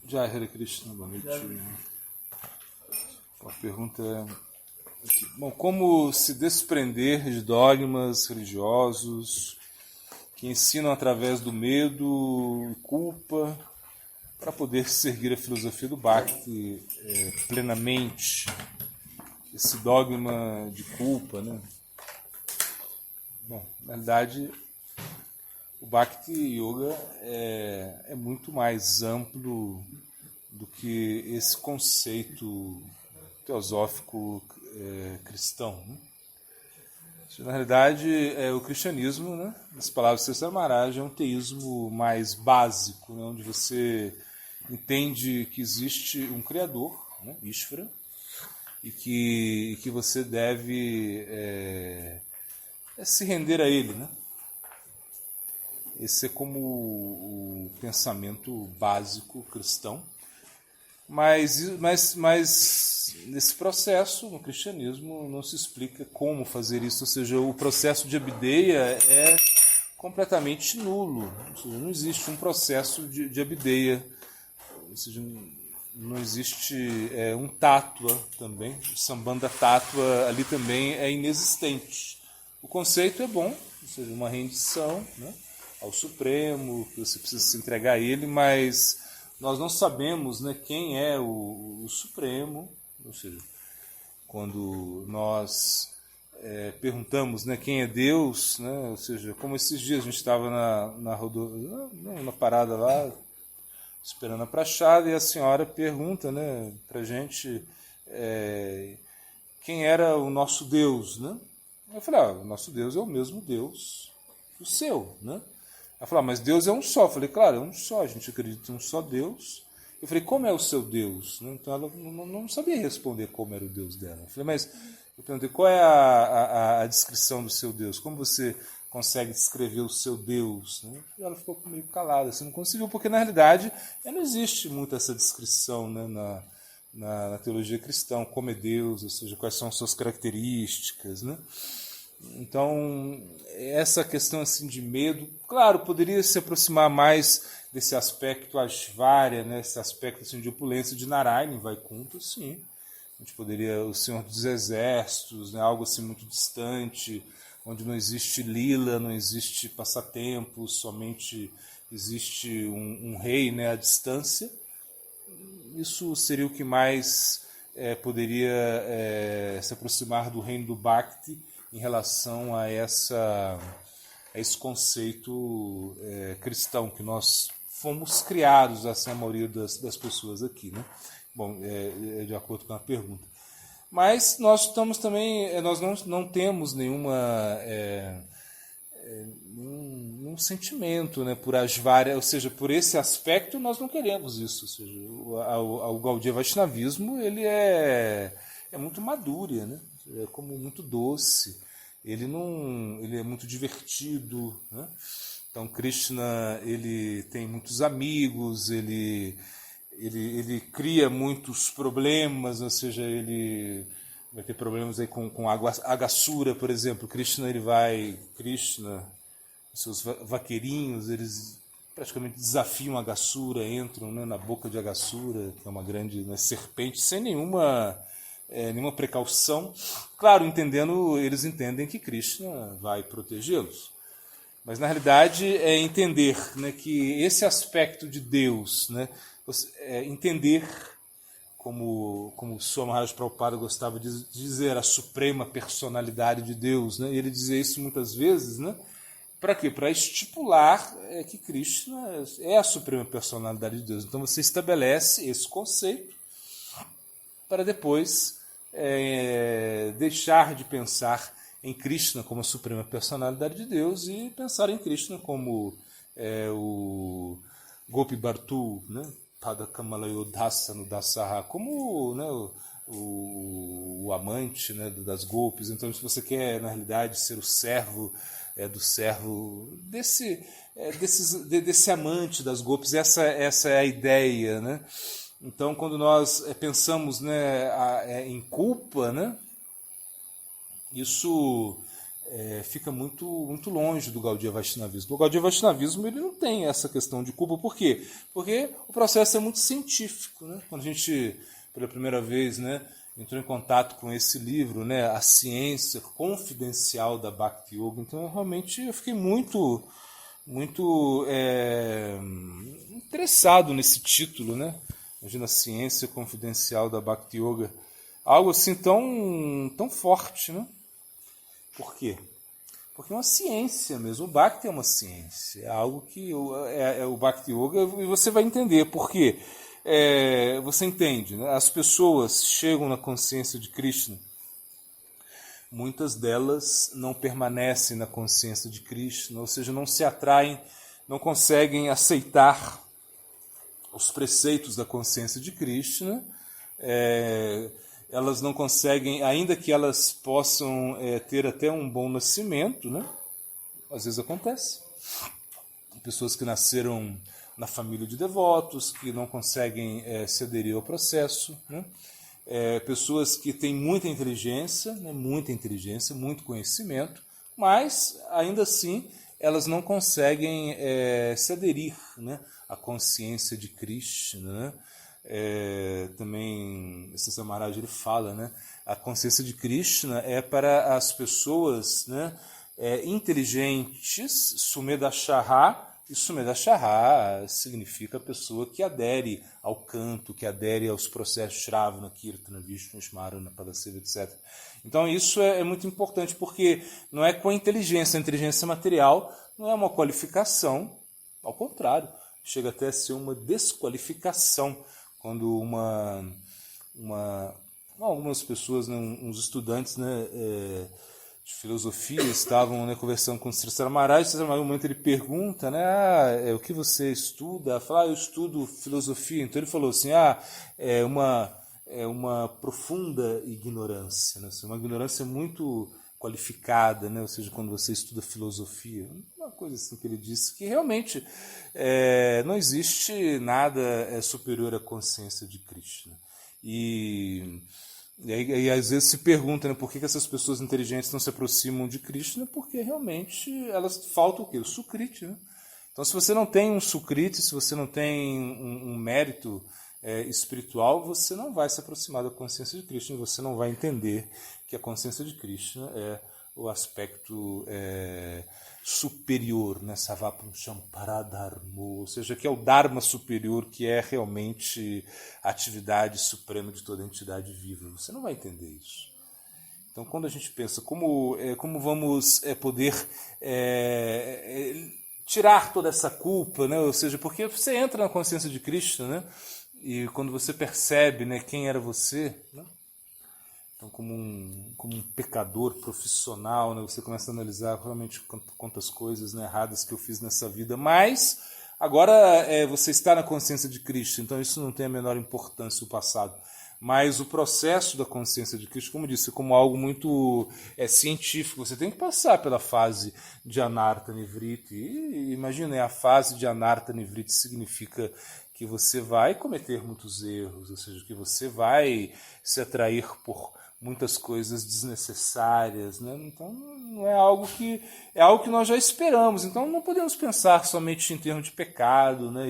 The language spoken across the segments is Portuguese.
Jai Hare Krishna, boa noite. A pergunta é: bom, como se desprender de dogmas religiosos que ensinam através do medo e culpa para poder seguir a filosofia do Bhakti plenamente? Esse dogma de culpa, né? Bom, na verdade, o Bhakti Yoga é muito mais amplo do que esse conceito teosófico cristão, né? Na realidade, o cristianismo, né, nas palavras de Sri Maharaj, é um teísmo mais básico, né, onde você entende que existe um Criador, né, Ishvara, e que você deve se render a Ele, né? Esse é como o pensamento básico cristão. Mas nesse processo, no cristianismo, não se explica como fazer isso. Ou seja, o processo de abdeia é completamente nulo. Ou seja, não existe um processo de abdeia. Ou seja, não existe um tátua também. O sambandha tátua ali também é inexistente. O conceito é bom, ou seja, uma rendição, né, ao Supremo, que você precisa se entregar a Ele, mas nós não sabemos, né, quem é o Supremo. Ou seja, quando nós perguntamos, né, quem é Deus, né, ou seja, como esses dias a gente estava na parada lá, esperando a prachada, e a senhora pergunta, né, para a gente quem era o nosso Deus, né? Eu falei, o nosso Deus é o mesmo Deus que o seu, né? Ela falou, mas Deus é um só. Eu falei, claro, é um só, a gente acredita em um só Deus. Eu falei, como é o seu Deus? Então ela não sabia responder como era o Deus dela. Eu falei, mas eu perguntei, qual é a descrição do seu Deus? Como você consegue descrever o seu Deus? E ela ficou meio calada, assim, não conseguiu, porque na realidade não existe muito essa descrição, né, na teologia cristã, como é Deus, ou seja, quais são as suas características, né? Então, essa questão assim de medo, claro, poderia se aproximar mais desse aspecto Aishvarya, né, esse aspecto assim, de opulência de Narayana em Vaikuntha, sim. A gente poderia, o Senhor dos Exércitos, né, algo assim muito distante, onde não existe lila, não existe passatempo, somente existe um rei, né, à distância. Isso seria o que mais poderia se aproximar do reino do Bhakti em relação a esse conceito cristão, que nós fomos criados, assim, a maioria das pessoas aqui, né? Bom, de acordo com a pergunta. Mas nós estamos também, nós não temos nenhum sentimento, né, por Aishvarya, ou seja, por esse aspecto nós não queremos isso. Ou seja, o Gaudiya Vaishnavismo ele é muito madura, né? É como muito doce. Ele é muito divertido, né? Então Krishna ele tem muitos amigos, ele cria muitos problemas, ou seja, ele vai ter problemas aí com Agasura, por exemplo. Krishna, seus vaqueirinhos, eles praticamente desafiam Agasura, entram, né, na boca de Agasura, que é uma grande, né, serpente, sem nenhuma precaução. Claro, eles entendem que Krishna vai protegê-los. Mas, na realidade, é entender, né, que esse aspecto de Deus, né, entender, como o Swami Maharaj Prabhupada gostava de dizer, a suprema personalidade de Deus, né, e ele dizia isso muitas vezes, né, para quê? Para estipular que Krishna é a suprema personalidade de Deus. Então você estabelece esse conceito para depois deixar de pensar em Krishna como a suprema personalidade de Deus e pensar em Krishna como o Gopi Bhartu, né? Padakamalaya Dasaha, como, né, o amante, né, das gopis. Então, se você quer, na realidade, ser o servo do servo desse amante das gopis, essa é a ideia, né? Então, quando nós pensamos, né, em culpa, né, isso fica muito longe do Gaudiya Vaishnavismo. O Gaudiya Vaishnavismo ele não tem essa questão de culpa. Por quê? Porque o processo é muito científico. Né? Quando a gente, pela primeira vez, né, entrou em contato com esse livro, né, A Ciência Confidencial da Bhakti Yoga, então realmente eu fiquei muito interessado nesse título, né? Imagina, A Ciência Confidencial da Bhakti Yoga. Algo assim tão forte, né? Por quê? Porque é uma ciência mesmo. O Bhakti é uma ciência. É algo que é o Bhakti Yoga, e você vai entender por quê. Você entende, né? As pessoas chegam na consciência de Krishna. Muitas delas não permanecem na consciência de Krishna, ou seja, não se atraem, não conseguem aceitar os preceitos da consciência de Krishna. Elas não conseguem, ainda que elas possam ter até um bom nascimento, né? Às vezes acontece. Pessoas que nasceram na família de devotos, que não conseguem se aderir ao processo, né? Pessoas que têm muita inteligência, né? Muito conhecimento, mas ainda assim elas não conseguem se aderir, né? À consciência de Krishna, né? Também esse Samaraj ele fala, né? A consciência de Krishna é para as pessoas, né, inteligentes. Sumedashaha, e Sumedashaha significa a pessoa que adere ao canto, que adere aos processos Shravana, Kirtana, Vishnu, Smarana, Padaseva, etc. Então isso é muito importante, porque não é com a inteligência material não é uma qualificação, ao contrário, chega até a ser uma desqualificação. Quando algumas pessoas, né, uns estudantes, né, de filosofia estavam, né, conversando com o Sri Samaraj, em um momento ele pergunta, né, o que você estuda? Fala, eu estudo filosofia. Então ele falou assim, é uma profunda ignorância, né, uma ignorância muito qualificada, né, ou seja, quando você estuda filosofia. Uma coisa assim que ele disse, que realmente não existe nada superior à consciência de Krishna. E aí às vezes se pergunta, né, por que essas pessoas inteligentes não se aproximam de Krishna? Porque realmente elas faltam o quê? O Sukriti, né? Então se você não tem um Sukriti, se você não tem um mérito espiritual, você não vai se aproximar da consciência de Krishna, você não vai entender que a consciência de Krishna é o aspecto superior, né? Savapuncham Paradharmo, ou seja, que é o Dharma superior, que é realmente a atividade suprema de toda entidade viva. Você não vai entender isso. Então, quando a gente pensa como vamos poder tirar toda essa culpa, né? Ou seja, porque você entra na consciência de Krishna, né? E quando você percebe, né, quem era você, né? Então, como um pecador profissional, né, você começa a analisar realmente quantas coisas, né, erradas que eu fiz nessa vida, mas agora você está na consciência de Cristo, então isso não tem a menor importância, o passado. Mas o processo da consciência de Cristo, como eu disse, é como algo muito científico. Você tem que passar pela fase de Anartha Nivriti. E imagina, a fase de Anartha Nivriti significa que você vai cometer muitos erros, ou seja, que você vai se atrair por muitas coisas desnecessárias, né? Então não é algo que nós já esperamos. Então não podemos pensar somente em termos de pecado, né?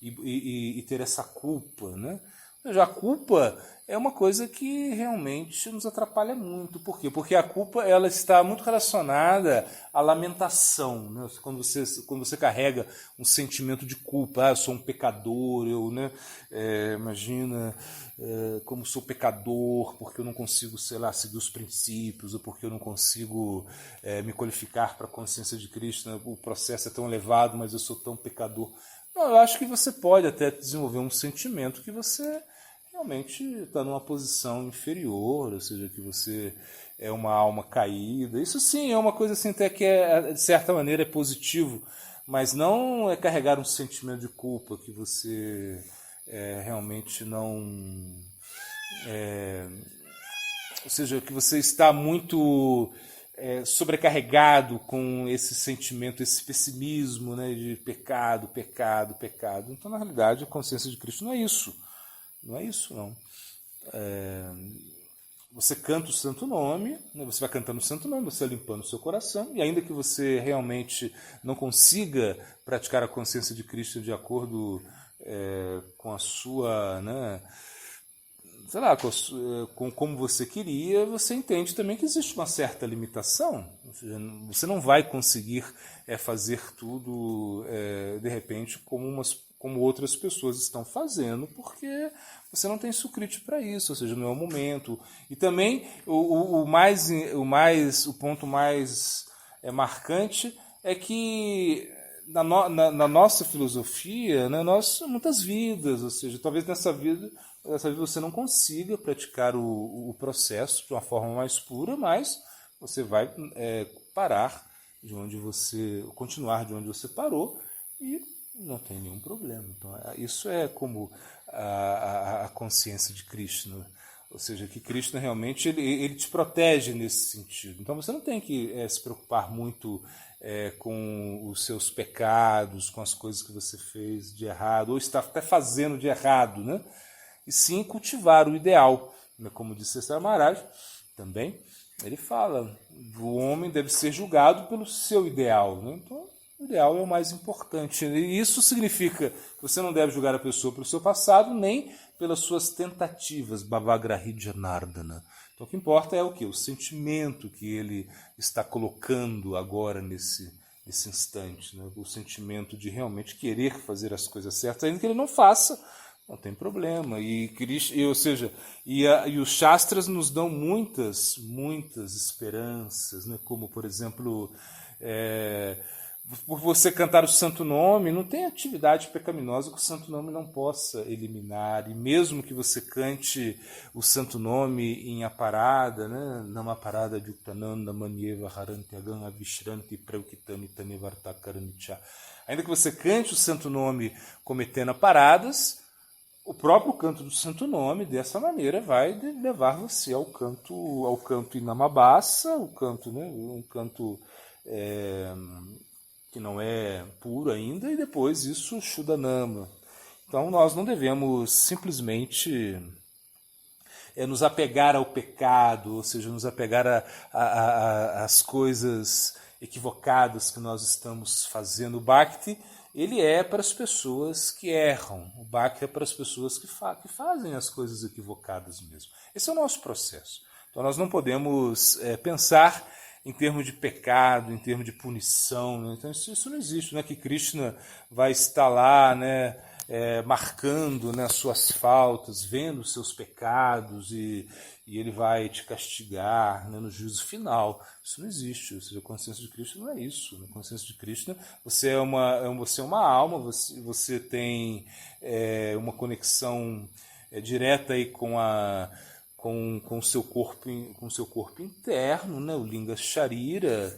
E ter essa culpa, né? Ou seja, a culpa é uma coisa que realmente nos atrapalha muito. Por quê? Porque a culpa ela está muito relacionada à lamentação, né? Quando você carrega um sentimento de culpa, eu sou um pecador, imagina como sou pecador, porque eu não consigo, sei lá, seguir os princípios, ou porque eu não consigo me qualificar para a consciência de Cristo, né? O processo é tão elevado, mas eu sou tão pecador. Não, eu acho que você pode até desenvolver um sentimento que você realmente está numa posição inferior, ou seja, que você é uma alma caída. Isso sim é uma coisa assim, até que de certa maneira é positivo, mas não é carregar um sentimento de culpa que você realmente não... ou seja, que você está muito sobrecarregado com esse sentimento, esse pessimismo, né, de pecado, pecado, pecado. Então, na realidade, a consciência de Cristo não é isso. Não é isso, não. você canta o santo nome, né? Você vai cantando o santo nome, você vai limpando o seu coração, e ainda que você realmente não consiga praticar a consciência de Cristo de acordo com a sua, né, sei lá, com como você queria, você entende também que existe uma certa limitação. Ou seja, você não vai conseguir fazer tudo, de repente, como outras pessoas estão fazendo, porque você não tem sucrite para isso, ou seja, não é o momento. E também o ponto mais marcante é que na nossa filosofia, né, nós muitas vidas, ou seja, talvez nessa vida você não consiga praticar o processo de uma forma mais pura, mas você vai parar de onde continuar de onde você parou e não tem nenhum problema. Então, isso é como a consciência de Krishna. Ou seja, que Krishna realmente ele te protege nesse sentido. Então você não tem que se preocupar muito com os seus pecados, com as coisas que você fez de errado, ou está até fazendo de errado, né? E sim cultivar o ideal. Como disse César Maharaj também, ele fala, o homem deve ser julgado pelo seu ideal, né? Então, o ideal é o mais importante. E isso significa que você não deve julgar a pessoa pelo seu passado, nem pelas suas tentativas, Bhavagrahi Janardana. Então, o que importa é o quê? O sentimento que ele está colocando agora nesse instante, né? O sentimento de realmente querer fazer as coisas certas, ainda que ele não faça, não tem problema. E os Shastras nos dão muitas esperanças, né? Como, por exemplo, por você cantar o santo nome, não tem atividade pecaminosa que o santo nome não possa eliminar. E mesmo que você cante o santo nome em aparada, né? Namaparada Yuktananda Manyeva Harantyagam Avishranti Preukitani Tanevartakaranicha. Ainda que você cante o santo nome cometendo aparadas, o próprio canto do santo nome, dessa maneira, vai levar você ao canto Inamabassa, o canto, né? Um canto que não é puro ainda, e depois isso Shuddhanama. Então nós não devemos simplesmente nos apegar ao pecado, ou seja, nos apegar às coisas equivocadas que nós estamos fazendo. O Bhakti, ele é para as pessoas que erram. O Bhakti é para as pessoas que fazem as coisas equivocadas mesmo. Esse é o nosso processo. Então nós não podemos pensar em termos de pecado, em termos de punição, né? Então isso não existe, né? Que Krishna vai estar lá, né, marcando, né, as suas faltas, vendo os seus pecados e ele vai te castigar, né, no juízo final. Isso não existe. Ou seja, a consciência de Krishna não é isso. Na consciência de Krishna, você é uma alma, você tem uma conexão direta aí com o seu corpo interno, né, o Linga Sharira,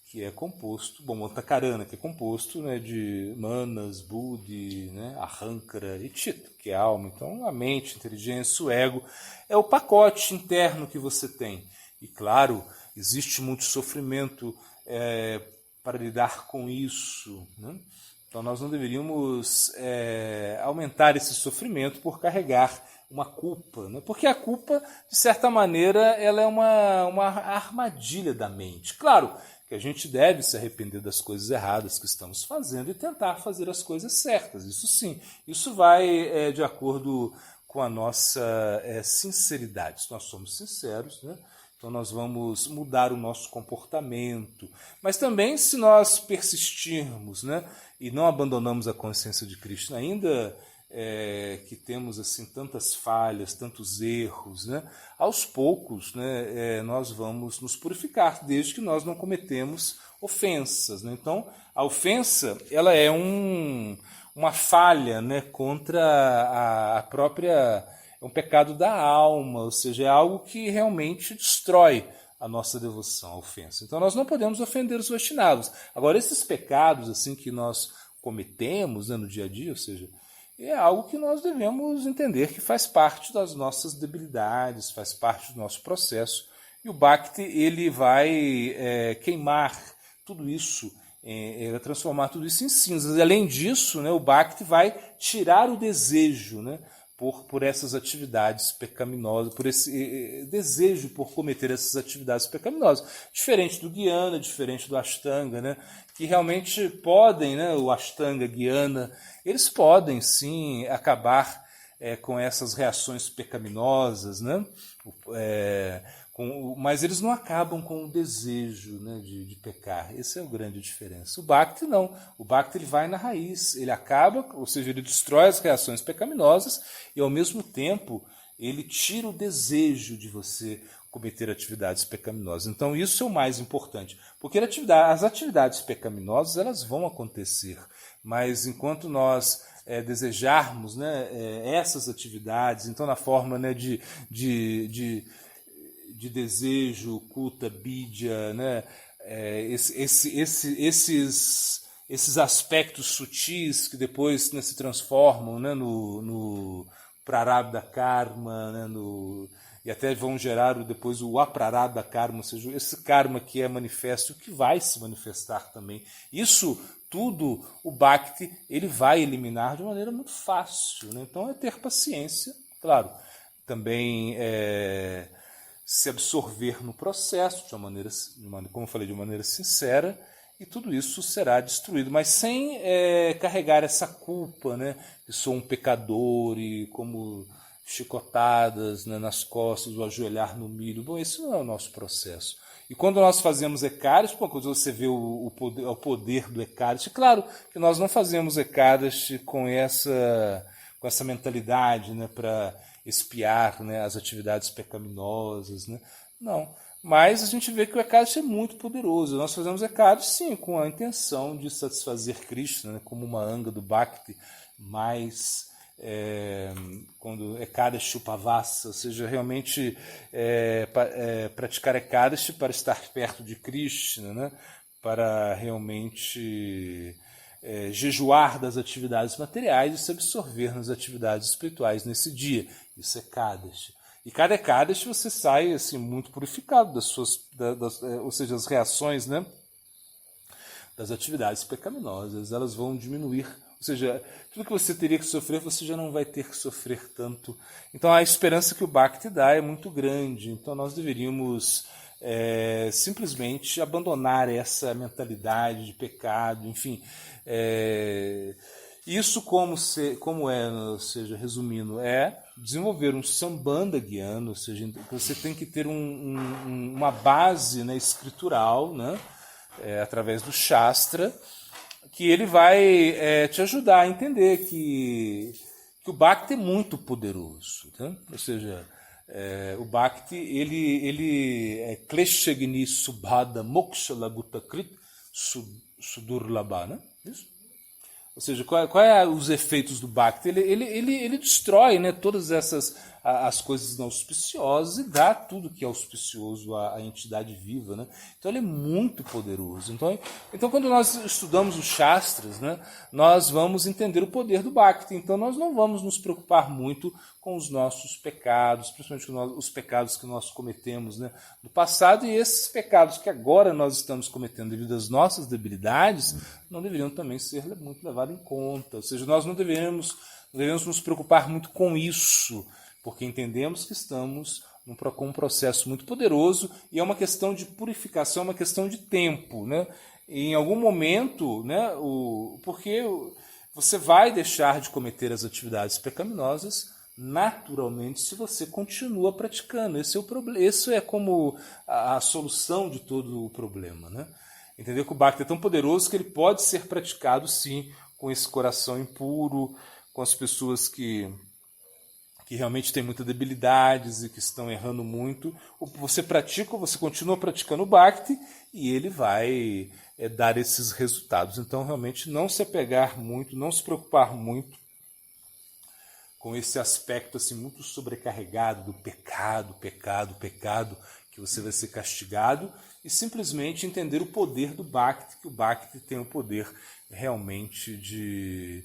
que é composto, Antakarana, que é composto, né, de Manas, Buddhi, né, Ahankara e Chitta, que é a alma. Então, a mente, a inteligência, o ego, é o pacote interno que você tem. E, claro, existe muito sofrimento para lidar com isso, né? Então, nós não deveríamos aumentar esse sofrimento por carregar uma culpa, né? Porque a culpa, de certa maneira, ela é uma armadilha da mente. Claro que a gente deve se arrepender das coisas erradas que estamos fazendo e tentar fazer as coisas certas. Isso sim, isso vai de acordo com a nossa sinceridade. Se nós somos sinceros, né? Então nós vamos mudar o nosso comportamento. Mas também se nós persistirmos, né, e não abandonamos a consciência de Krishna, ainda que temos assim tantas falhas, tantos erros, né, aos poucos, né, nós vamos nos purificar, desde que nós não cometemos ofensas, né? Então a ofensa, ela é uma falha, né, contra a própria... É um pecado da alma, ou seja, é algo que realmente destrói a nossa devoção, a ofensa. Então nós não podemos ofender os Vaishnavas. Agora, esses pecados assim que nós cometemos, né, no dia a dia, ou seja, é algo que nós devemos entender que faz parte das nossas debilidades, faz parte do nosso processo. E o Bhakti, ele vai queimar tudo isso, transformar tudo isso em cinzas. E, além disso, né, o Bhakti vai tirar o desejo, né, por essas atividades pecaminosas, por esse desejo por cometer essas atividades pecaminosas. Diferente do Dhyana, diferente do Ashtanga, né? Que realmente podem, né? O Ashtanga, Dhyana, eles podem sim acabar com essas reações pecaminosas, né? Mas eles não acabam com o desejo, né, de pecar. Essa é a grande diferença. O Bhakti não. O Bhakti ele vai na raiz. Ele acaba, ou seja, ele destrói as reações pecaminosas e, ao mesmo tempo, ele tira o desejo de você cometer atividades pecaminosas. Então, isso é o mais importante. Porque as atividades pecaminosas elas vão acontecer. Mas enquanto nós desejarmos, né, essas atividades, então na forma, né, de desejo, kulta, bidya, né? Esses aspectos sutis que depois, né, se transformam, né, no prarabdha karma, né, e até vão gerar depois o aprarabdha karma, ou seja, esse karma que é manifesto, que vai se manifestar também. Isso tudo o Bhakti ele vai eliminar de maneira muito fácil, né? Então é ter paciência, claro, também se absorver no processo de uma maneira, como eu falei, de uma maneira sincera, e tudo isso será destruído, mas sem carregar essa culpa, né? Que sou um pecador e como chicotadas, né, nas costas, o ajoelhar no milho. Bom, esse não é o nosso processo. E quando nós fazemos Ekadashi, quando você vê o poder do Ekadashi, claro que nós não fazemos Ekadashi com essa mentalidade, né, para espiar, né, as atividades pecaminosas, né? Não. Mas a gente vê que o Ekadashi é muito poderoso. Nós fazemos Ekadashi, sim, com a intenção de satisfazer Krishna, né, como uma anga do Bhakti, mas quando Ekadashi Upavasa, ou seja, realmente praticar Ekadashi para estar perto de Krishna, né, para realmente jejuar das atividades materiais e se absorver nas atividades espirituais nesse dia. Isso é Ekadashi. E cada Ekadashi você sai assim, muito purificado das suas, ou seja, as reações, né, das atividades pecaminosas, elas vão diminuir. Ou seja, tudo que você teria que sofrer, você já não vai ter que sofrer tanto. Então a esperança que o Bhakti dá é muito grande. Então nós deveríamos simplesmente abandonar essa mentalidade de pecado, enfim. Isso ou seja, resumindo, desenvolver um sambandha guiano, ou seja, você tem que ter uma base, né, escritural, né, através do Shastra, que ele vai te ajudar a entender que o Bhakti é muito poderoso. Tá? Ou seja, o Bhakti ele é Kleshagni Subhada Moksha Lagutakrit Sudurlabha, né? Isso? Ou seja, qual é os efeitos do Bhakti? Ele destrói, né, todas as coisas não auspiciosas e dá tudo que é auspicioso à entidade viva, né? Então ele é muito poderoso. Então quando nós estudamos os Shastras, né, nós vamos entender o poder do Bhakti. Então nós não vamos nos preocupar muito com os nossos pecados, principalmente com os pecados que nós cometemos, né, no passado, e esses pecados que agora nós estamos cometendo devido às nossas debilidades, não deveriam também ser muito levados em conta. Ou seja, nós não devemos nos preocupar muito com isso, porque entendemos que estamos com um processo muito poderoso e é uma questão de purificação, é uma questão de tempo, né? E em algum momento, né, porque você vai deixar de cometer as atividades pecaminosas naturalmente se você continua praticando. Esse é o problema. Isso é como a solução de todo o problema, né? Entender que o Bhakti é tão poderoso que ele pode ser praticado, sim, com esse coração impuro, com as pessoas que realmente têm muitas debilidades e que estão errando muito. Você continua praticando o Bhakti e ele vai dar esses resultados. Então, realmente, não se apegar muito, não se preocupar muito com esse aspecto assim, muito sobrecarregado do pecado, que você vai ser castigado, e simplesmente entender o poder do Bhakti, que o Bhakti tem o poder realmente de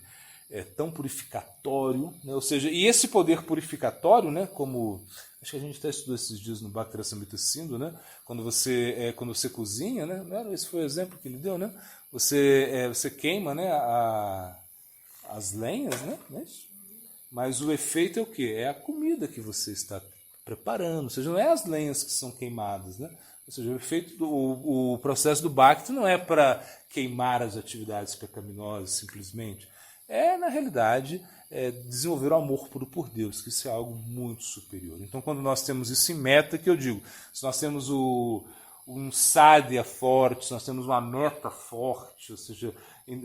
tão purificatório, né? Ou seja, e esse poder purificatório, né, como acho que a gente até estudou esses dias no Bhakti Rasamrita Sindhu, né, quando você cozinha, né, esse foi o exemplo que ele deu, né, você queima, né, as lenhas, né, não é isso? mas o efeito é o quê? É a comida que você está preparando, ou seja, não é as lenhas que são queimadas, né? Ou seja, o efeito o processo do Bhakti não é para queimar as atividades pecaminosas simplesmente, na realidade, desenvolver o amor puro por Deus, que isso é algo muito superior. Então, quando nós temos isso em meta, que eu digo, se nós temos um sadhya forte, se nós temos uma meta forte, ou seja,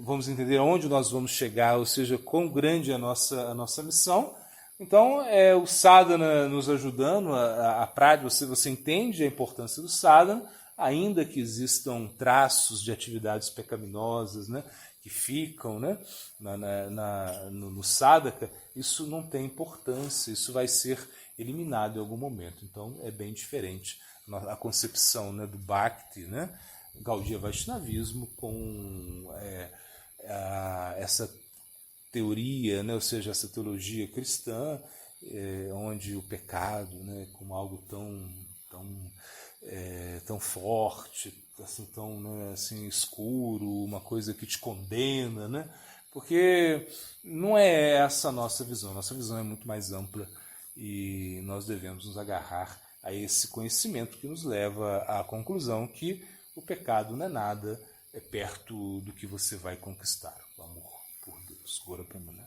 vamos entender onde nós vamos chegar, ou seja, quão grande é a nossa missão. Então, o sadhana nos ajudando, a prática, você entende a importância do sadhana, ainda que existam traços de atividades pecaminosas, né, que ficam, né, no sadhaka, isso não tem importância, isso vai ser eliminado em algum momento. Então, é bem diferente a concepção, né, do Bhakti, né, Gaudiya Vaishnavismo, com essa teoria, né, ou seja, essa teologia cristã, onde o pecado, né, como algo tão forte, assim, tão, né, assim, escuro, uma coisa que te condena, né, porque não é essa a nossa visão é muito mais ampla e nós devemos nos agarrar a esse conhecimento que nos leva à conclusão que o pecado não é nada perto do que você vai conquistar, o amor por Deus. Gora Pramanana.